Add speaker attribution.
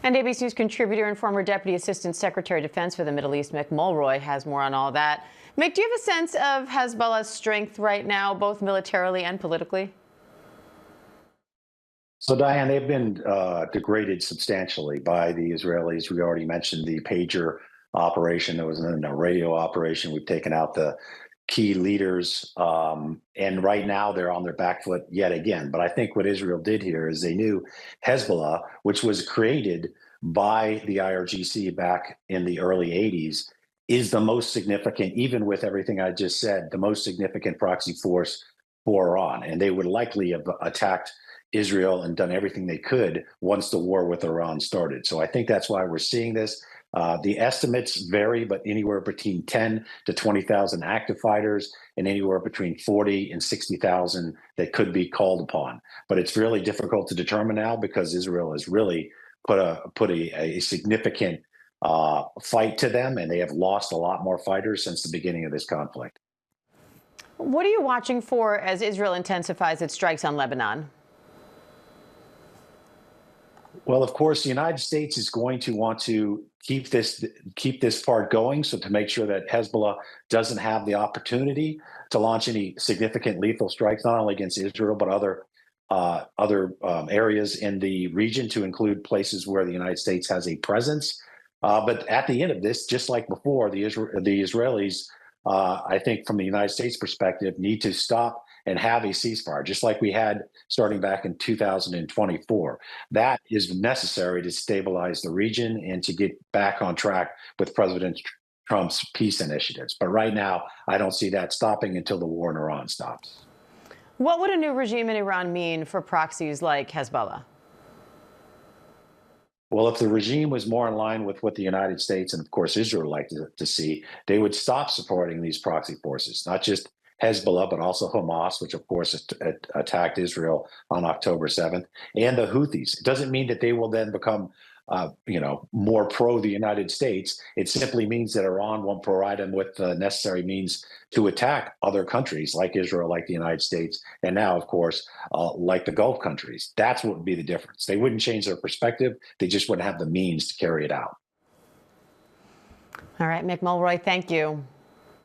Speaker 1: And ABC News contributor and former Deputy Assistant Secretary of Defense for the Middle East, Mick Mulroy, has more on all that. Mick, do you have a sense of Hezbollah's strength right now, both militarily and politically?
Speaker 2: So, Diane, they've been degraded substantially by the Israelis. We already mentioned the pager operation. There was a radio operation. We've taken out the key leaders. And right now they're on their back foot yet again. But I think what Israel did here is they knew Hezbollah, which was created by the IRGC back in the early 80s, is the most significant, even with everything I just said, the most significant proxy force for Iran. And they would likely have attacked Israel and done everything they could once the war with Iran started. So I think that's why we're seeing this. The estimates vary, but anywhere between 10 to 20,000 active fighters and anywhere between 40 and 60,000 that could be called upon. But it's really difficult to determine now because Israel has really put a significant fight to them, and they have lost a lot more fighters since the beginning of this conflict.
Speaker 1: What are you watching for as Israel intensifies its strikes on Lebanon?
Speaker 2: Well, of course, the United States is going to want to keep this part going, so to make sure that Hezbollah doesn't have the opportunity to launch any significant lethal strikes, not only against Israel but other areas in the region, to include places where the United States has a presence. But at the end of this, just like before, the Israelis, I think, from the United States perspective, need to stop and have a ceasefire, just like we had starting back in 2024. That is necessary to stabilize the region and to get back on track with President Trump's peace initiatives. But right now, I don't see that stopping until the war in Iran stops.
Speaker 1: What would a new regime in Iran mean for proxies like Hezbollah?
Speaker 2: Well, if the regime was more in line with what the United States and, of course, Israel like to see, they would stop supporting these proxy forces, not just Hezbollah, but also Hamas, which, of course, attacked Israel on October 7th, and the Houthis. It doesn't mean that they will then become, more pro the United States. It simply means that Iran won't provide them with the necessary means to attack other countries like Israel, like the United States, and now, of course, like the Gulf countries. That's what would be the difference. They wouldn't change their perspective. They just wouldn't have the means to carry it out.
Speaker 1: All right, Mick Mulroy, thank you.